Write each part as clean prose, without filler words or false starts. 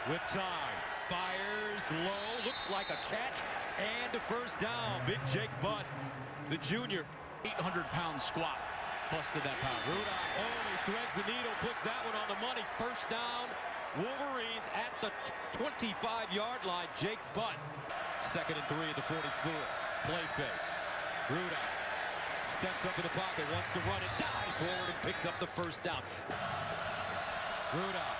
with time. Fires low, looks like a catch and a first down. Big Jake Butt, the junior. 800-pound squat. Busted that power. Rudock only threads the needle, puts that one on the money. First down, Wolverines at the 25-yard line. Jake Butt, 2nd and 3 at the 44. Play fake. Rudock steps up in the pocket, wants to run it, dives forward and picks up the first down. Rudock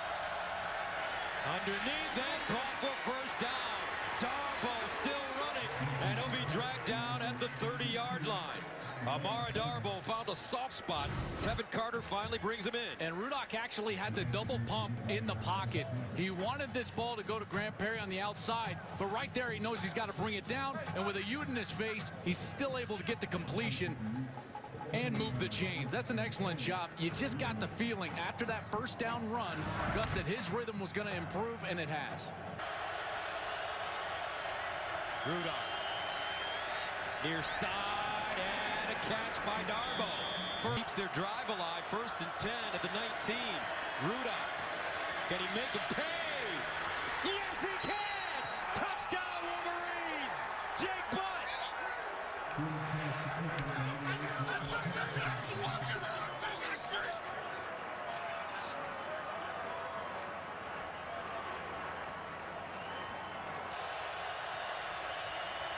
underneath and caught for first down. Darboh still running, and he'll be dragged down at the 30-yard line. Amara Darboh found a soft spot. Tevin Carter finally brings him in. And Rudock actually had the double pump in the pocket. He wanted this ball to go to Grant Perry on the outside, but right there he knows he's got to bring it down, and with a Ute in his face, he's still able to get the completion and move the chains. That's an excellent job. You just got the feeling after that first down run, Gus, that his rhythm was going to improve, and it has. Rudock near side and a catch by Darboh. Keeps their drive alive. 1st and 10 at the 19. Rudock, can he make him pay? Yes, he can! Touchdown Wolverines! Jake Butt!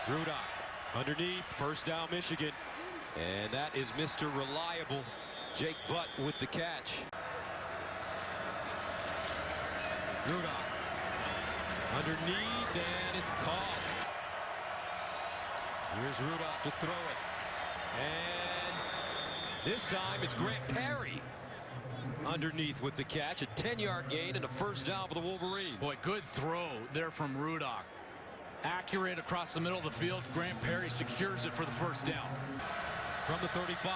Rudock underneath, first down Michigan, and that is Mr. Reliable, Jake Butt with the catch. Rudock underneath, and it's caught. Here's Rudock to throw it, and this time it's Grant Perry underneath with the catch. A 10-yard gain and a first down for the Wolverines. Boy, good throw there from Rudock. Accurate across the middle of the field. Grant Perry secures it for the first down. From the 35.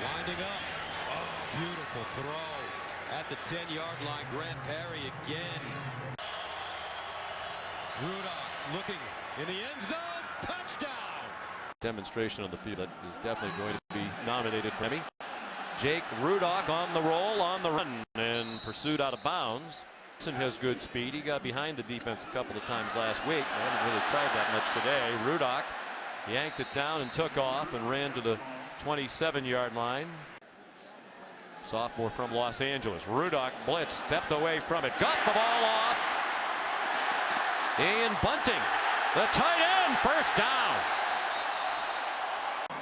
Winding up. Oh, beautiful throw. At the 10-yard line, Grant Perry again. Rudock looking in the end zone. Touchdown! Demonstration on the field that is definitely going to be nominated for me. Jake Rudock on the roll, on the run, and pursued out of bounds. Has good speed. He got behind the defense a couple of times last week. I haven't really tried that much today. Rudock yanked it down and took off and ran to the 27-yard line. Sophomore from Los Angeles. Rudock blitz, stepped away from it, got the ball off. Ian Bunting, the tight end, first down.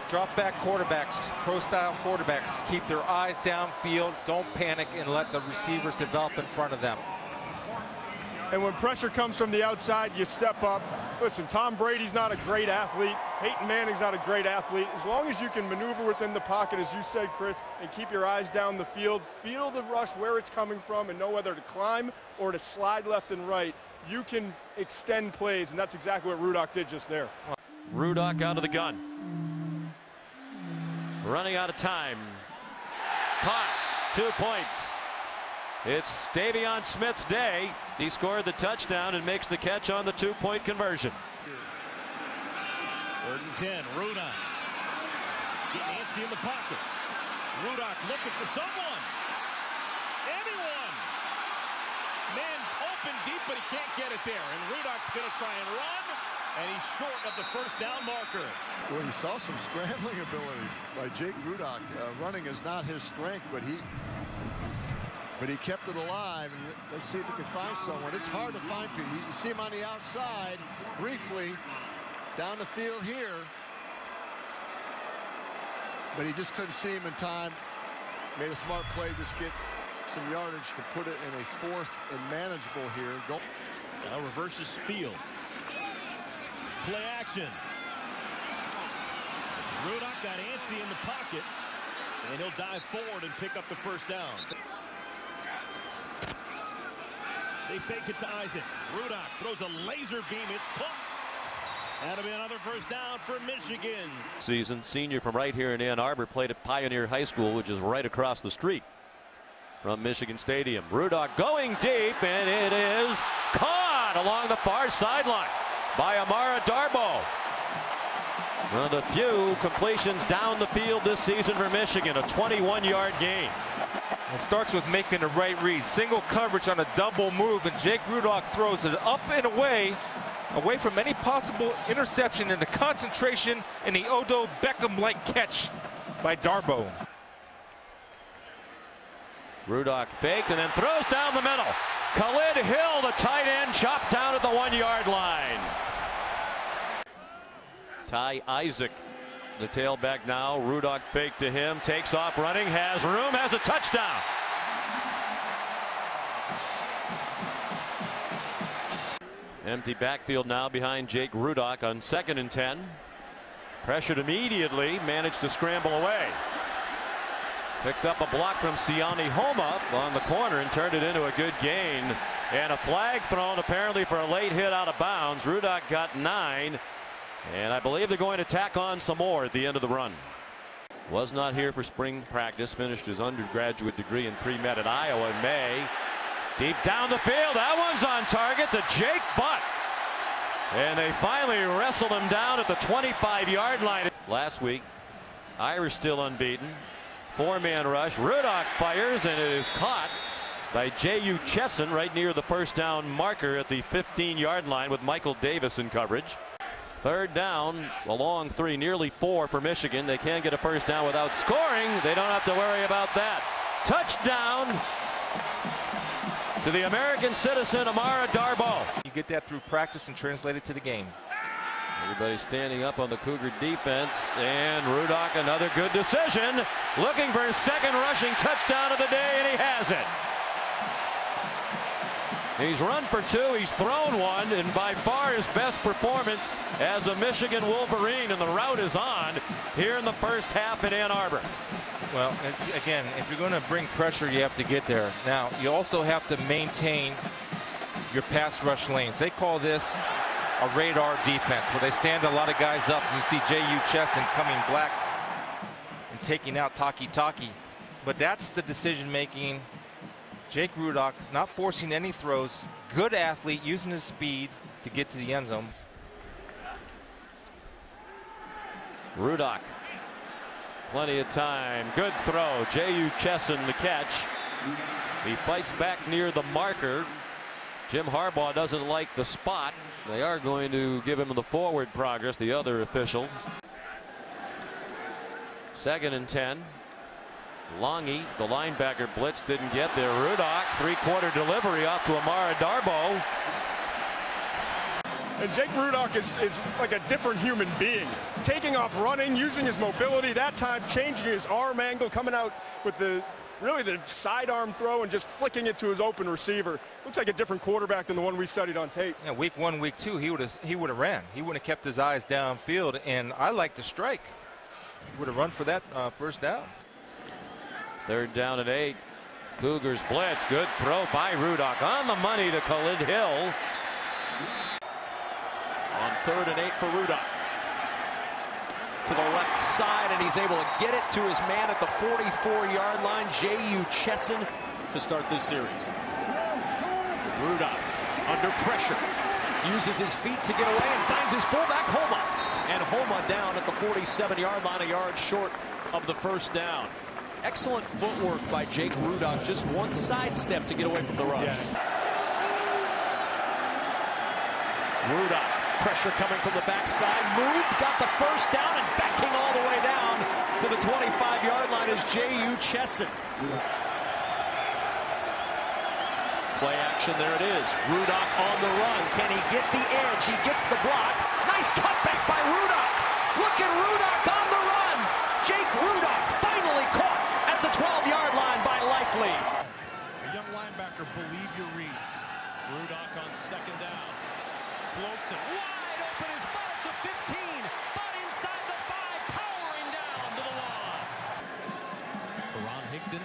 Drop back quarterbacks, pro-style quarterbacks, keep their eyes downfield, don't panic, and let the receivers develop in front of them. And when pressure comes from the outside, you step up. Listen, Tom Brady's not a great athlete. Peyton Manning's not a great athlete. As long as you can maneuver within the pocket, as you said, Chris, and keep your eyes down the field, feel the rush where it's coming from and know whether to climb or to slide left and right, you can extend plays, and that's exactly what Rudock did just there. Rudock out of the gun. Running out of time. Caught. 2 points. It's Davion Smith's day. He scored the touchdown and makes the catch on the 2-point conversion. 3rd and 10. Rudock getting antsy in the pocket. Rudock looking for someone. Anyone. Man open deep, but he can't get it there. And Rudock's going to try and run. And he's short of the first down marker. Well, you saw some scrambling ability by Jake Rudock. Running is not his strength, but he kept it alive. And let's see if he can find someone. It's hard to find people. You see him on the outside briefly down the field here, but he just couldn't see him in time. Made a smart play, just get some yardage to put it in a 4th and manageable here. Now reverses field. Play action. Rudock got antsy in the pocket, and he'll dive forward and pick up the first down. They fake it to Isaac. Rudock throws a laser beam. It's caught. That'll be another first down for Michigan. Season senior from right here in Ann Arbor, played at Pioneer High School, which is right across the street from Michigan Stadium. Rudock going deep, and it is caught along the far sideline by Amara Darboh. One of the few completions down the field this season for Michigan, a 21-yard gain. It starts with making the right read. Single coverage on a double move, and Jake Rudock throws it up and away from any possible interception, and the concentration in the Odo Beckham-like catch by Darboh. Rudock faked and then throws down the middle. Khalid Hill, the tight end, chopped down at the 1-yard line. Ty Isaac, the tailback now. Rudock fake to him, takes off running, has room, has a touchdown. Empty backfield now behind Jake Rudock on 2nd and 10. Pressured immediately, managed to scramble away. Picked up a block from Siani Homa on the corner and turned it into a good gain. And a flag thrown apparently for a late hit out of bounds. Rudock got 9. And I believe they're going to tack on some more at the end of the run. Was not here for spring practice. Finished his undergraduate degree in pre-med at Iowa in May. Deep down the field. That one's on target to Jake Butt. And they finally wrestled him down at the 25-yard line. Last week, Irish still unbeaten. 4-man rush. Rudock fires, and it is caught by J.U. Chesson right near the first down marker at the 15-yard line with Michael Davis in coverage. 3rd down, a long 3, nearly 4 for Michigan. They can get a first down without scoring. They don't have to worry about that. Touchdown to the American citizen, Amara Darboh. You get that through practice and translate it to the game. Everybody standing up on the Cougar defense, and Rudock, another good decision, looking for his 2nd rushing touchdown of the day, and he has it. He's run for 2, he's thrown 1, and by far his best performance as a Michigan Wolverine, and the route is on here in the first half in Ann Arbor. Well, it's, again, if you're going to bring pressure, you have to get there. Now, you also have to maintain your pass rush lanes. They call this a radar defense, where they stand a lot of guys up, and you see J.U. Chesson coming black and taking out Taki. But that's the decision making. Jake Rudock not forcing any throws, good athlete, using his speed to get to the end zone. Rudock, plenty of time, good throw. J.U. Chesson the catch. He fights back near the marker. Jim Harbaugh doesn't like the spot. They are going to give him the forward progress, the other officials. 2nd and 10. Longy, the linebacker blitz, didn't get there. Rudock, 3-quarter delivery off to Amara Darboh. And Jake Rudock is like a different human being. Taking off running, using his mobility, that time changing his arm angle, coming out with really the sidearm throw and just flicking it to his open receiver. Looks like a different quarterback than the one we studied on tape. Yeah, week 1, week 2, he would have ran. He wouldn't have kept his eyes downfield, and I like the strike. He would have run for that first down. 3rd down and 8. Cougars blitz. Good throw by Rudock. On the money to Khalid Hill. On 3rd and 8 for Rudock. To the left side, and he's able to get it to his man at the 44-yard line, J.U. Chesson, to start this series. Rudock under pressure. Uses his feet to get away and finds his fullback, Homa. And Homa down at the 47-yard line, a yard short of the first down. Excellent footwork by Jake Rudock. Just one sidestep to get away from the rush. Yeah. Rudock, pressure coming from the backside. Moved, got the first down, and backing all the way down to the 25-yard line is J.U. Chesson. Play action, there it is. Rudock on the run. Can he get the edge? He gets the block. Nice cutback by Rudock. Look at Rudock on the run. Jake Rudock finally caught at the 12-yard line by Likely. A young linebacker, believe your reads. Rudock on 2nd down. Floats it wide open, his butt at the 15, but inside the 5, powering down to the 1. Karan Higdon.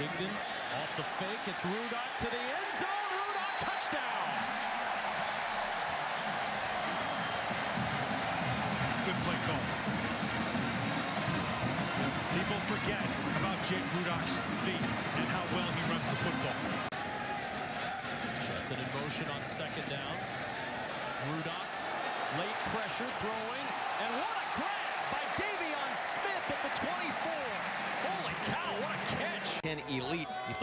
Higdon off the fake. It's Rudock to the end zone. Rudock touchdown. Good play call. People forget about Jake Rudock's feet and how well he runs the football. Chesson in motion on 2nd down. Rudock, late pressure, throwing, and what a grab by Davion Smith at the 24. Holy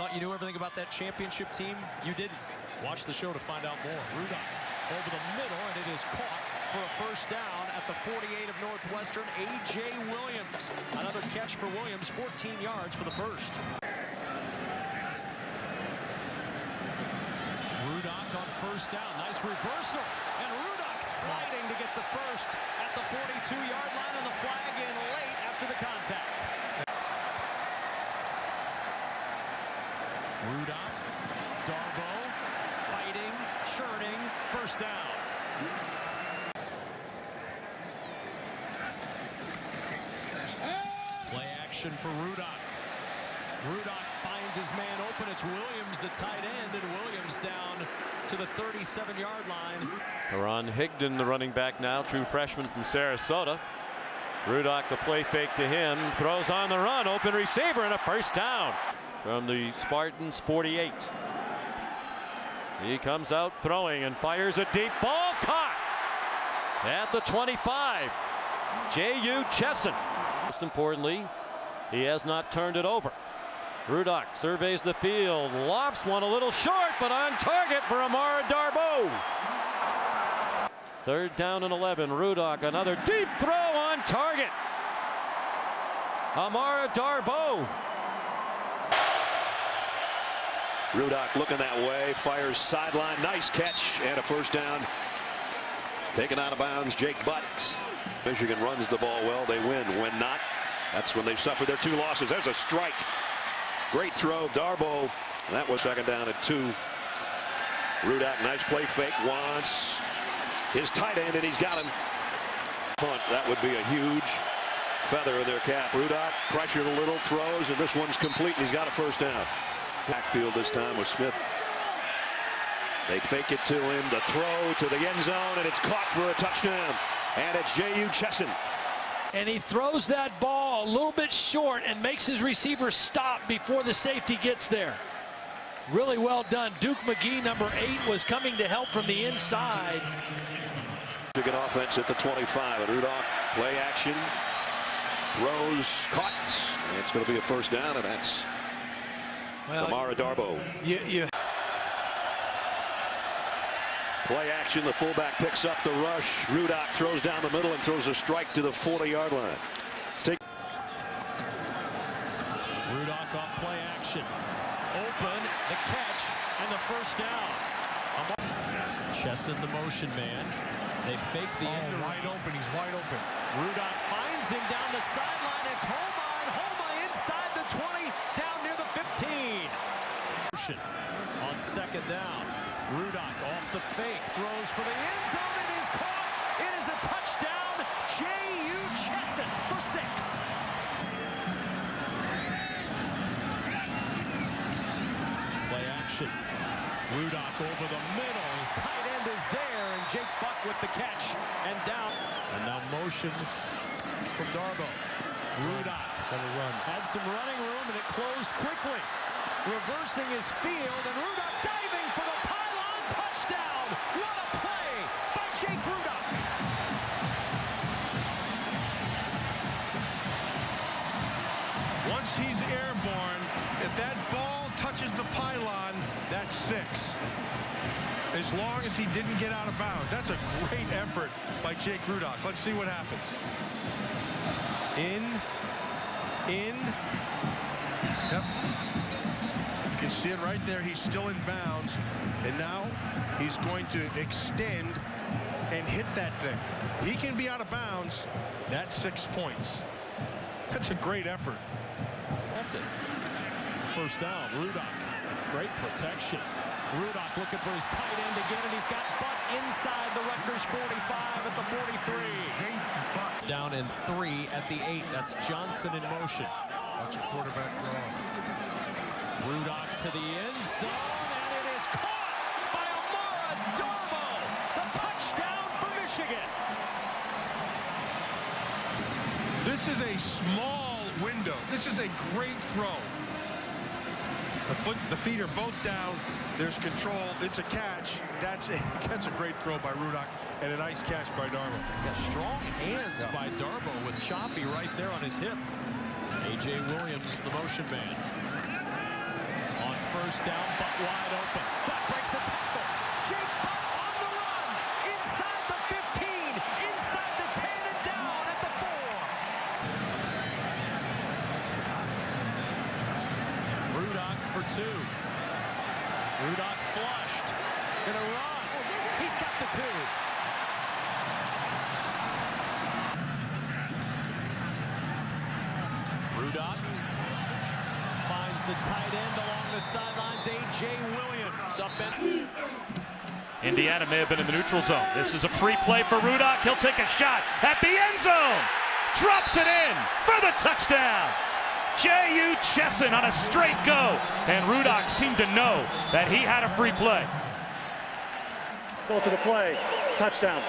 thought you knew everything about that championship team? You didn't. Watch the show to find out more. Rudock over the middle, and it is caught for a first down at the 48 of Northwestern. A.J. Williams. Another catch for Williams, 14 yards for the first. Rudock on first down. Nice reversal. And Rudock sliding to get the first at the 42-yard line, and the flag in late after the contact. Rudock, Darboh, fighting, churning, first down. Play action for Rudock. Rudock finds his man open. It's Williams, the tight end, and Williams down to the 37-yard line. Teron Higdon, the running back now, true freshman from Sarasota. Rudock, the play fake to him, throws on the run, open receiver, and a first down from the Spartans 48. He comes out throwing and fires a deep ball, caught at the 25. J.U. Chesson. Most importantly, he has not turned it over. Rudock surveys the field, lofts one a little short, but on target for Amara Darboh. Third down and 11. Rudock, another deep throw on target. Amara Darboh. Rudock looking that way, fires sideline, nice catch, and a first down. Taken out of bounds, Jake Butt. Michigan runs the ball well, they win. When not, that's when they suffer their 2 losses. There's a strike. Great throw, Darboh. That was second down at 2. Rudock, nice play fake, wants his tight end, and he's got him. Punt, that would be a huge feather in their cap. Rudock pressured a little, throws, and this one's complete, and he's got a first down. Backfield this time with Smith. They fake it to him, the throw to the end zone, and it's caught for a touchdown. And it's J.U. Chesson. And he throws that ball a little bit short and makes his receiver stop before the safety gets there. Really well done. Duke McGee, number 8, was coming to help from the inside. Michigan offense at the 25, and Rudock play action, throws, caught, and it's going to be a first down, and that's Amara Darboh. Play action, the fullback picks up the rush. Rudock throws down the middle and throws a strike to the 40-yard line. Rudock off play action. Open, the catch, and the first down. Chesson, the motion man. They fake the end. Wide open, he's wide open. Rudock finds him down the sideline. It's Homa inside the 20, down near the 15. On second down. Rudock off the fake, throws for the end zone. It is caught. It is a touchdown. J.U. Chesson for 6. Play action. Rudock over the middle. His tight end is there, and Jake Butt with the catch and down. And now motion from Darboh. Rudock had some running room, and it closed quickly. Reversing his field, and Rudock diving for the pylon touchdown. What a play by Jake Rudock. Once he's airborne, if that ball touches the pylon, that's 6. As long as he didn't get out of bounds. That's a great effort by Jake Rudock. Let's see what happens. In. Yep. You can see it right there. He's still in bounds. And now he's going to extend and hit that thing. He can be out of bounds. That's 6 points. That's a great effort. First down, Rudock. Great protection. Rudock looking for his tight end again, and he's got Butt inside the Rutgers 45 at the 43. Down in 3 at the 8. That's Johnson in motion. Watch a quarterback draw. Rudock to the end zone, and it is caught by Amara Darboh. The touchdown for Michigan. This is a small window. This is a great throw. The feet are both down. There's control. It's a catch. That's a great throw by Rudock, and a nice catch by Darboh. Got strong hands by Darboh with Chaffee right there on his hip. A.J. Williams, the motion man. On first down, but wide open. Butt breaks a tackle. Jake Butt on the run. Inside the 15, inside the 10, and down at the 4. Rudock for 2. Rudock flushed. Gonna run. He's got the 2. Rudock finds the tight end along the sidelines, A.J. Williams up and Indiana may have been in the neutral zone. This is a free play for Rudock. He'll take a shot at the end zone. Drops it in for the touchdown. J.U. Chesson on a straight go. And Rudock seemed to know that he had a free play. Full to the play. Touchdown.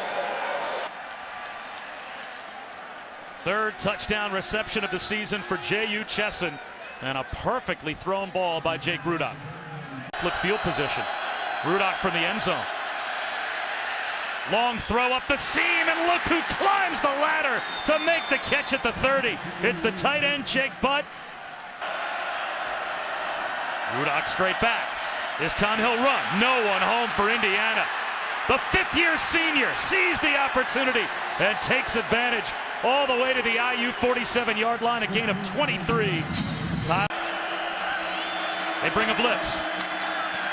Third touchdown reception of the season for J.U. Chesson. And a perfectly thrown ball by Jake Rudock. Flip field position. Rudock from the end zone. Long throw up the seam, and look who climbs the ladder to make the catch at the 30. It's the tight end, Jake Butt. Rudock straight back. This time he'll run. No one home for Indiana. The fifth-year senior sees the opportunity and takes advantage all the way to the IU 47-yard line, a gain of 23. They bring a blitz.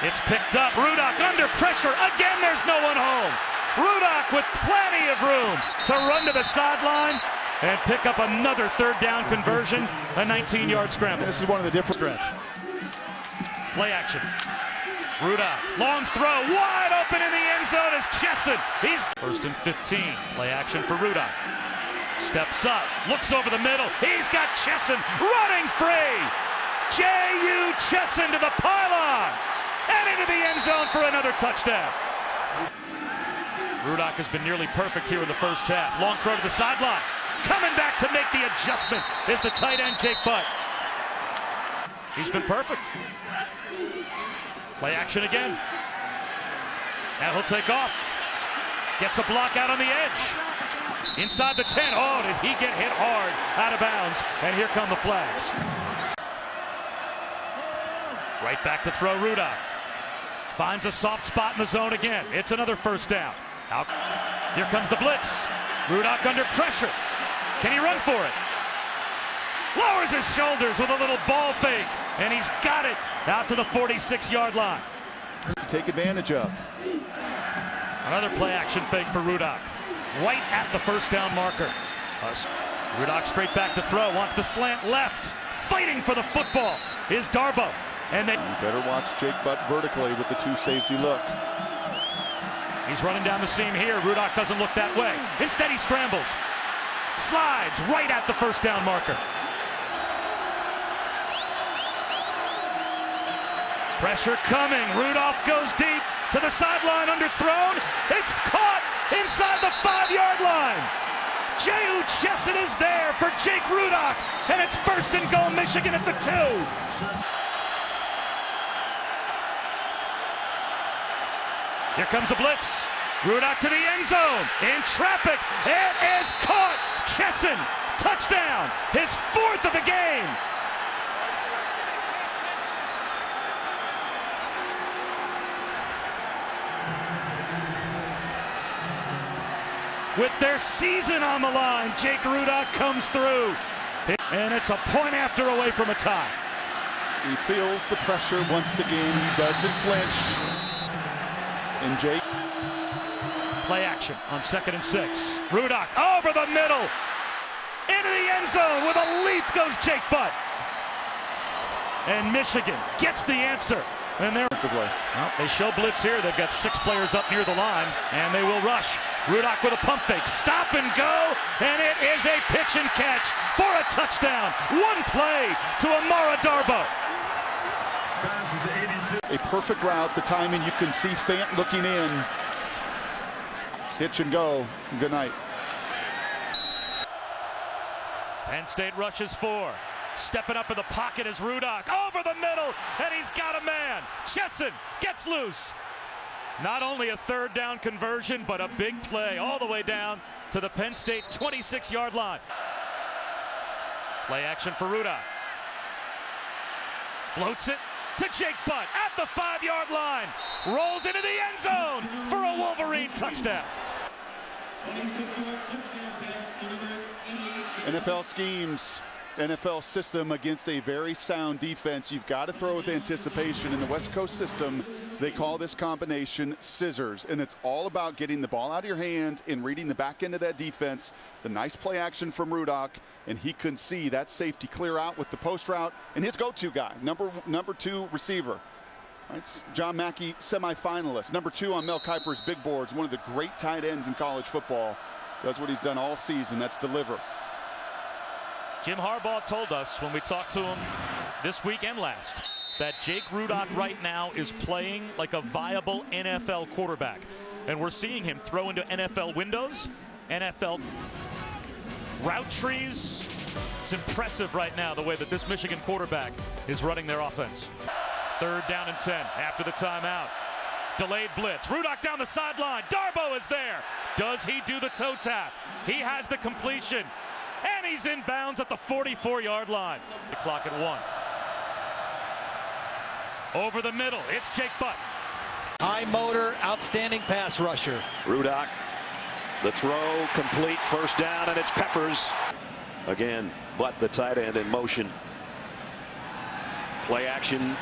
It's picked up. Rudock under pressure. Again, there's no one home. Rudock with plenty of room to run to the sideline and pick up another third down conversion, a 19-yard scramble. This is one of the different stretch. Play action. Rudock, long throw, wide open in the end zone is Chesson. He's first and 15. Play action for Rudock. Steps up, looks over the middle. He's got Chesson running free. J.U. Chesson to the pylon and into the end zone for another touchdown. Rudock has been nearly perfect here in the first half. Long throw to the sideline. Coming back to make the adjustment is the tight end, Jake Butt. He's been perfect. Play action again. Now he'll take off. Gets a block out on the edge. Inside the 10. Oh, does he get hit hard out of bounds? And here come the flags. Right back to throw Rudock. Finds a soft spot in the zone again. It's another first down. Out. Here comes the blitz. Rudock under pressure. Can he run for it? Lowers his shoulders with a little ball fake, and he's got it out to the 46-yard line. to take advantage of. Another play action fake for Rudock. Right at the first down marker. Rudock straight back to throw. Wants the slant left. Fighting for the football is Darboh. And then you better watch Jake Butt vertically with the two safety look. He's running down the seam here. Rudock doesn't look that way. Instead, he scrambles. Slides right at the first down marker. Pressure coming. Rudolph goes deep to the sideline, underthrown. It's caught inside the 5-yard line. J.U. Chesson is there for Jake Rudock, and it's first and goal, Michigan at the 2. Here comes a blitz. Rudock to the end zone. In traffic. It is caught. Chesson, touchdown. His 4th of the game. With their season on the line, Jake Rudock comes through. And it's a point after away from a tie. He feels the pressure once again. He doesn't flinch. And Jake. Play action on 2nd and 6. Rudock over the middle. Into the end zone with a leap goes Jake Butt. And Michigan gets the answer. And they're well, they show blitz here. They've got 6 players up near the line, and they will rush. Rudock with a pump fake. Stop and go. And it is a pitch and catch for a touchdown. One play to Amara Darboh. A perfect route. The timing, you can see Fant looking in. Hitch and go. Good night. Penn State rushes 4. Stepping up in the pocket is Rudock. Over the middle, and he's got a man. Chesson gets loose. Not only a 3rd down conversion, but a big play all the way down to the Penn State 26-yard line. Play action for Rudock. Floats it. to Jake Butt at the 5-yard line. Rolls into the end zone for a Wolverine touchdown. NFL schemes, NFL system against a very sound defense. You've got to throw with anticipation. In the West Coast system, they call this combination scissors, and it's all about getting the ball out of your hand and reading the back end of that defense. The nice play action from Rudock, and he couldn't see that safety clear out with the post route, and his go-to guy, number 2 receiver. It's John Mackey, semifinalist. Number 2 on Mel Kiper's big boards, one of the great tight ends in college football. Does what he's done all season, that's deliver. Jim Harbaugh told us when we talked to him this week and last that Jake Rudock right now is playing like a viable NFL quarterback. And we're seeing him throw into NFL windows, NFL route trees. It's impressive right now the way that this Michigan quarterback is running their offense. 3rd down and 10 after the timeout. Delayed blitz. Rudock down the sideline. Darboh is there. Does he do the toe tap? He has the completion. And he's in bounds at the 44-yard line. The clock at 1. Over the middle, it's Jake Butt. High motor, outstanding pass rusher. Rudock, the throw complete, 1st down, and it's Peppers. Again, Butt, the tight end, in motion. Play action.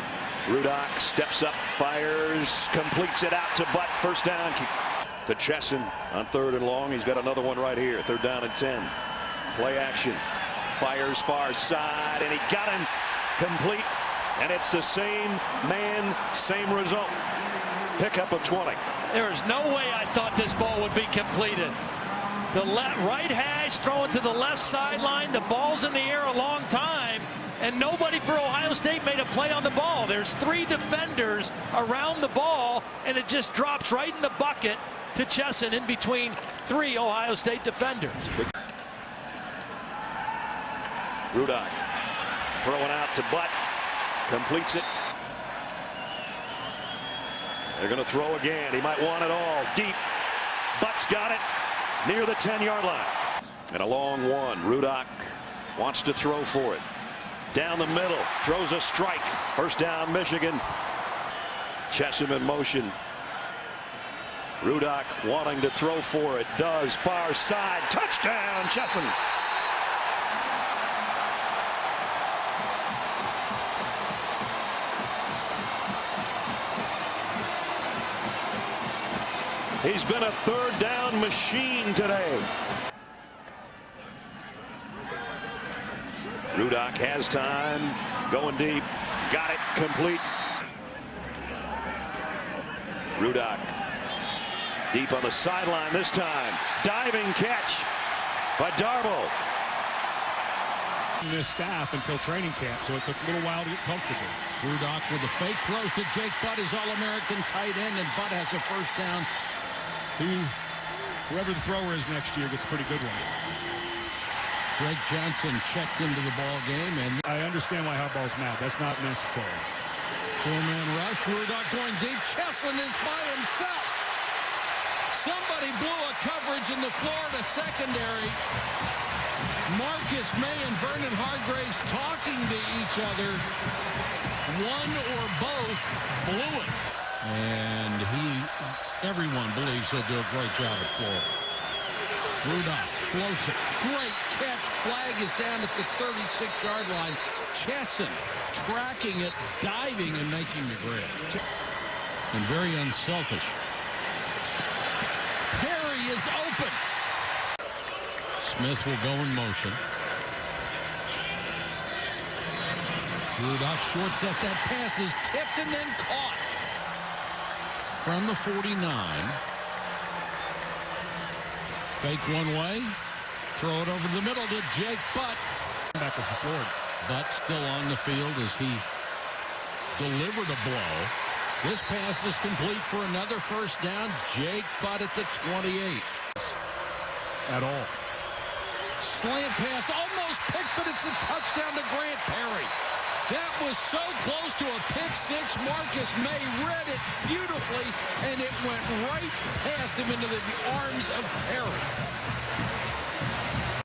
Rudock steps up, fires, completes it out to Butt. 1st down to Chesson on 3rd and long. He's got another one right here. 3rd down and 10. Play action, fires far side, and he got him complete, and it's the same man, same result. Pickup of 20. There's no way I thought this ball would be completed. The right hash throwing to the left sideline, the ball's in the air a long time, and nobody for Ohio State made a play on the ball. There's 3 defenders around the ball, and it just drops right in the bucket to Chesson in between 3 Ohio State defenders. Rudock throwing out to Butt, completes it. They're going to throw again. He might want it all deep. Butt's got it near the 10-yard line. And a long one. Rudock wants to throw for it. Down the middle, throws a strike. 1st down, Michigan. Chesson in motion. Rudock wanting to throw for it. Does. Far side. Touchdown, Chesson. He's been a 3rd down machine today. Rudock has time, going deep, got it complete. Rudock deep on the sideline this time. Diving catch by Darboh. This staff until training camp, so it took a little while to get comfortable. Rudock with the fake throws to Jake Butt, his All-American tight end, and Butt has a 1st down. Whoever the thrower is next year gets a pretty good one. Drake Johnson checked into the ball game, and I understand why Harbaugh's mad. That's not necessary. 4-man rush. Rudock going deep. Chesson is by himself. Somebody blew a coverage in the Florida secondary. Marcus May and Vernon Hargraves talking to each other. One or both blew it. And everyone believes he'll do a great job at Florida. Rudock floats it. Great catch. Flag is down at the 36-yard line. Chesson tracking it, diving, and making the grab. And very unselfish. Perry is open. Smith will go in motion. Rudock shorts up. That pass is tipped and then caught. From the 49. Fake one way. Throw it over the middle to Jake Butt. Back of the Florida. Butt still on the field as he delivered a blow. This pass is complete for another 1st down. Jake Butt at the 28. At all. Slant pass almost picked, but it's a touchdown to Grant Perry. That was so close to a pick 6. Marcus May read it beautifully, and it went right past him into the arms of Perry.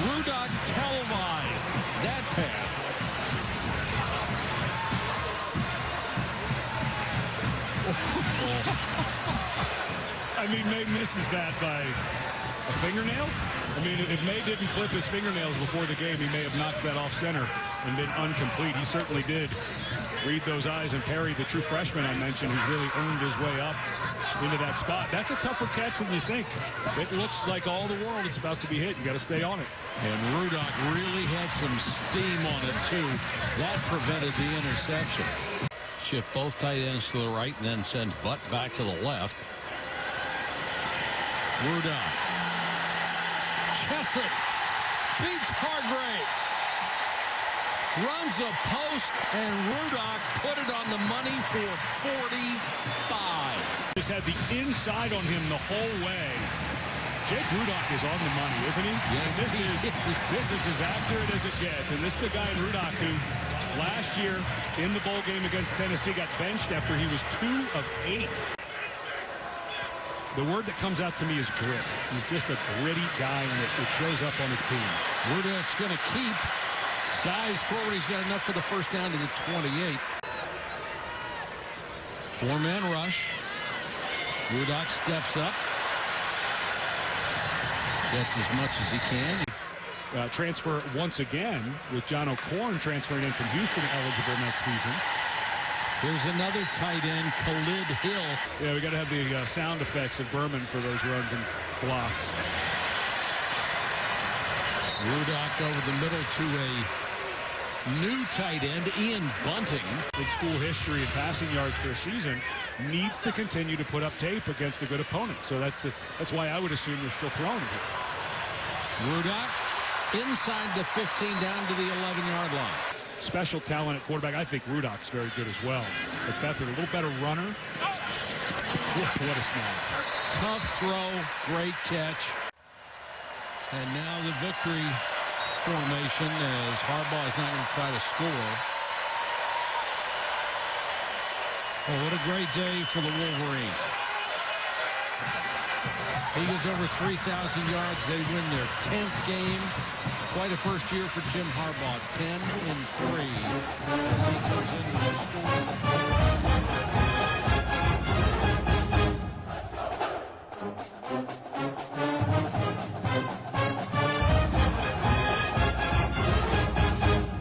Rudock televised that pass. misses that by a fingernail. I mean, if May didn't clip his fingernails before the game, he may have knocked that off center and been incomplete. He certainly did read those eyes, and Perry, the true freshman I mentioned, who's really earned his way up into that spot. That's a tougher catch than you think. It looks like all the world it's about to be hit. You got to stay on it. And Rudock really had some steam on it, too. That prevented the interception. Shift both tight ends to the right and then send Butt back to the left. Rudock. Jessup beats Hargrave. Runs a post, and Rudock put it on the money for 45. Just had the inside on him the whole way. Jake Rudock is on the money, isn't he? Yes, this is as accurate as it gets. And this is the guy in Rudock who last year in the bowl game against Tennessee got benched after he was 2 of 8. The word that comes out to me is grit. He's just a gritty guy, and it shows up on his team. Rudock's going to keep. Dives forward. He's got enough for the first down to the 28. 4-man rush. Rudock steps up. Gets as much as he can. Transfer once again with John O'Korn transferring in from Houston, eligible next season. Here's another tight end, Khalid Hill. Yeah, we got to have the sound effects of Berman for those runs and blocks. Rudock over the middle to a new tight end, Ian Bunting. In school history and passing yards for a season, needs to continue to put up tape against a good opponent. So that's why I would assume they're still throwing here. Rudock inside the 15 down to the 11-yard line. Special talent at quarterback. I think Rudock's very good as well. But Beathard, a little better runner. What a snap. Tough throw, great catch. And now the victory formation as Harbaugh is not going to try to score. Oh, what a great day for the Wolverines. Eagles over 3,000 yards. They win their 10th game. Quite a first year for Jim Harbaugh. 10-3 as he comes in